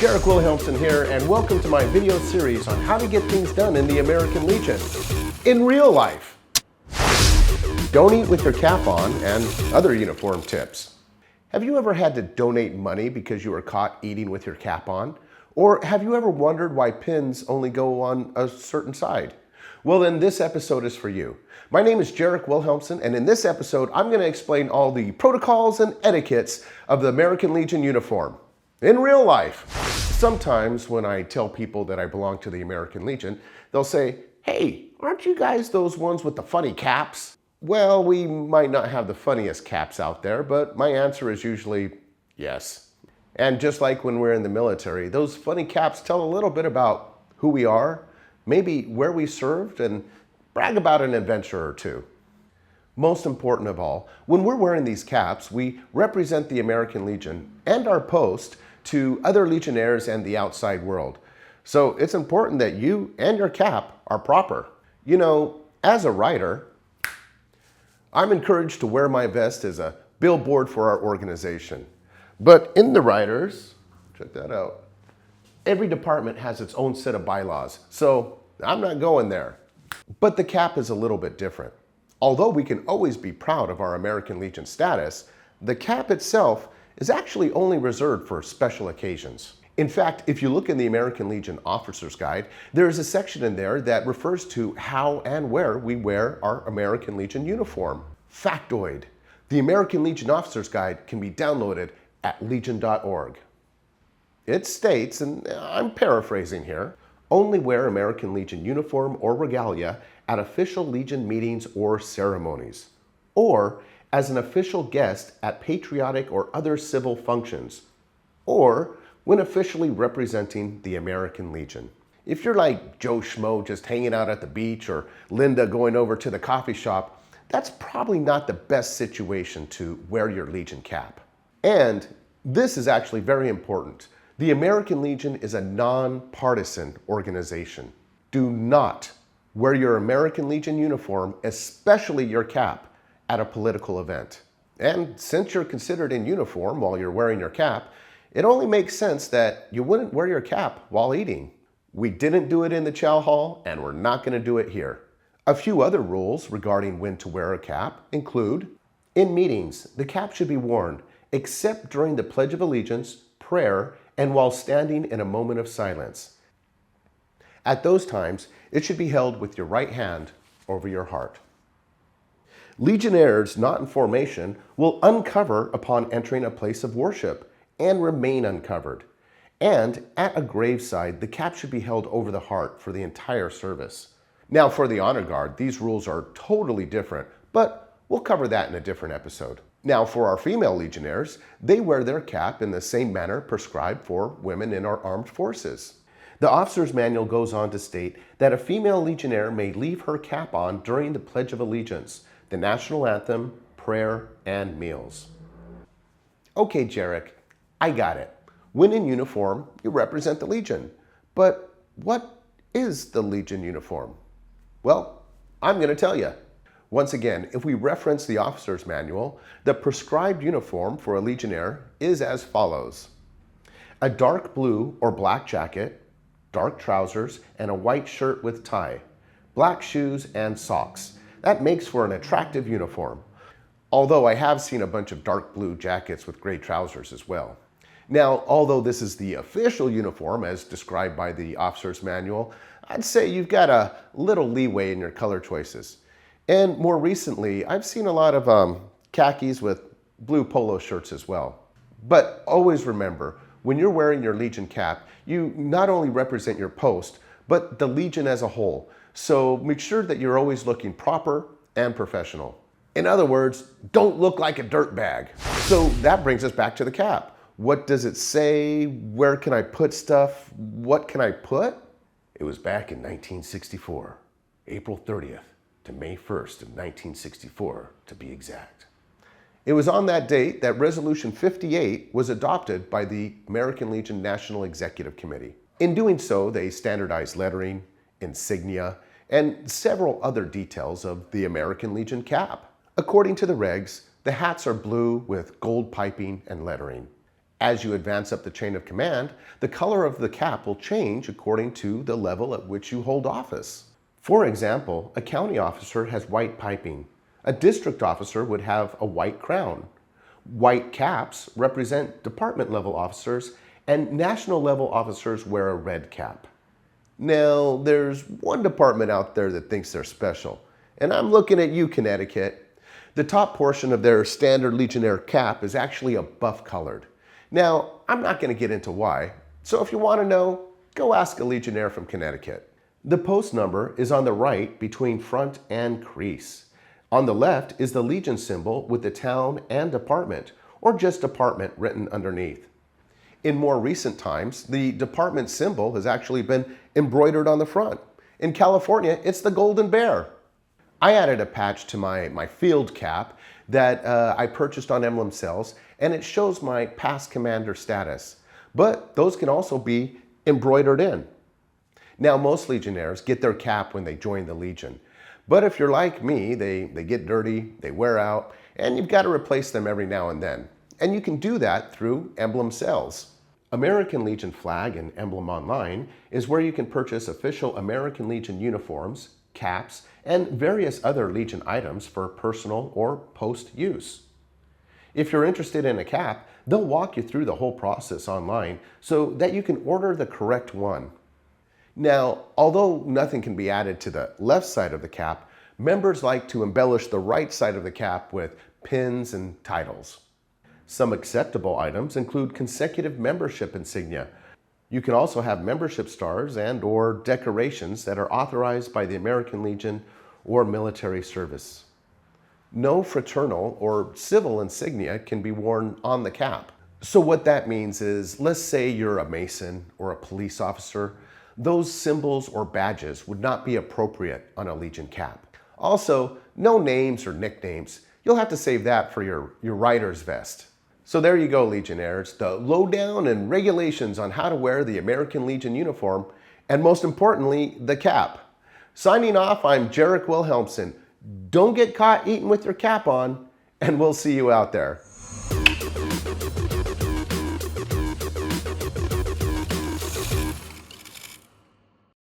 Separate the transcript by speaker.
Speaker 1: Jarek Wilhelmsen here, and welcome to my video series on how to get things done in the American Legion in real life. Don't eat with your cap on, and other uniform tips. Have you ever had to donate money because you were caught eating with your cap on? Or have you ever wondered why pins only go on a certain side? Well, then this episode is for you. My name is Jarek Wilhelmsen, and in this episode, I'm going to explain all the protocols and etiquettes of the American Legion uniform in real life. Sometimes when I tell people that I belong to the American Legion, they'll say, "Hey, aren't you guys those ones with the funny caps?" Well, we might not have the funniest caps out there, but my answer is usually yes. And just like when we're in the military, those funny caps tell a little bit about who we are, maybe where we served, and brag about an adventure or two. Most important of all, when we're wearing these caps, we represent the American Legion and our post to other Legionnaires and the outside world. So it's important that you and your cap are proper. You know, as a writer, I'm encouraged to wear my vest as a billboard for our organization. But in the Riders, check that out, every department has its own set of bylaws, so I'm not going there. But the cap is a little bit different. Although we can always be proud of our American Legion status, the cap itself is actually only reserved for special occasions. In fact, if you look in the American Legion Officer's Guide, there is a section in there that refers to how and where we wear our American Legion uniform. Factoid: the American Legion Officer's Guide can be downloaded at legion.org. It states, and I'm paraphrasing here, only wear American Legion uniform or regalia at official Legion meetings or ceremonies, or as an official guest at patriotic or other civil functions, or when officially representing the American Legion. If you're like Joe Schmo just hanging out at the beach or Linda going over to the coffee shop, that's probably not the best situation to wear your Legion cap. And this is actually very important. The American Legion is a non-partisan organization. Do not wear your American Legion uniform, especially your cap, at a political event. And since you're considered in uniform while you're wearing your cap, it only makes sense that you wouldn't wear your cap while eating. We didn't do it in the chow hall, and we're not going to do it here. A few other rules regarding when to wear a cap include: in meetings, the cap should be worn except during the Pledge of Allegiance, prayer, and while standing in a moment of silence. At those times, it should be held with your right hand over your heart. Legionnaires not in formation will uncover upon entering a place of worship and remain uncovered. And at a graveside, the cap should be held over the heart for the entire service. Now, for the honor guard, these rules are totally different, but we'll cover that in a different episode. Now, for our female legionnaires, they wear their cap in the same manner prescribed for women in our armed forces. The officer's manual goes on to state that a female legionnaire may leave her cap on during the Pledge of Allegiance, the national anthem, prayer, and meals. Okay, Jarek, I got it. When in uniform, you represent the Legion. But what is the Legion uniform? Well, I'm going to tell you. Once again, if we reference the officer's manual, the prescribed uniform for a legionnaire is as follows: a dark blue or black jacket, dark trousers, and a white shirt with tie, black shoes, and socks. That makes for an attractive uniform. Although I have seen a bunch of dark blue jackets with gray trousers as well. Now, although this is the official uniform as described by the officer's manual, I'd say you've got a little leeway in your color choices. And more recently, I've seen a lot of khakis with blue polo shirts as well. But always remember, when you're wearing your Legion cap, you not only represent your post, but the Legion as a whole. So make sure that you're always looking proper and professional. In other words, don't look like a dirtbag. So that brings us back to the cap. What does it say? Where can I put stuff? What can I put? It was back in 1964, April 30th to May 1st of 1964, to be exact. It was on that date that Resolution 58 was adopted by the American Legion National Executive Committee. In doing so, they standardized lettering, insignia, and several other details of the American Legion cap. According to the regs, the hats are blue with gold piping and lettering. As you advance up the chain of command, the color of the cap will change according to the level at which you hold office. For example, a county officer has white piping. A district officer would have a white crown. White caps represent department level officers, and national level officers wear a red cap. Now, there's one department out there that thinks they're special, and I'm looking at you, Connecticut. The top portion of their standard Legionnaire cap is actually a buff colored. Now, I'm not going to get into why, so if you want to know, go ask a Legionnaire from Connecticut. The post number is on the right between front and crease. On the left is the Legion symbol with the town and department, or just department written underneath. In more recent times, the department symbol has actually been embroidered on the front. In California, it's the golden bear. I added a patch to my field cap that I purchased on Emblem Sales, and it shows my past commander status. But those can also be embroidered in. Now, most Legionnaires get their cap when they join the Legion. But if you're like me, they get dirty, they wear out, and you've got to replace them every now and then. And you can do that through Emblem Sales. American Legion Flag and Emblem Online is where you can purchase official American Legion uniforms, caps, and various other Legion items for personal or post use. If you're interested in a cap, they'll walk you through the whole process online so that you can order the correct one. Now, although nothing can be added to the left side of the cap, members like to embellish the right side of the cap with pins and titles. Some acceptable items include consecutive membership insignia. You can also have membership stars and/or decorations that are authorized by the American Legion or military service. No fraternal or civil insignia can be worn on the cap. So what that means is, let's say you're a Mason or a police officer, those symbols or badges would not be appropriate on a Legion cap. Also, no names or nicknames. You'll have to save that for your rider's vest. So there you go, Legionnaires, the lowdown and regulations on how to wear the American Legion uniform, and most importantly, the cap. Signing off, I'm Jarek Wilhelmsen. Don't get caught eating with your cap on, and we'll see you out there.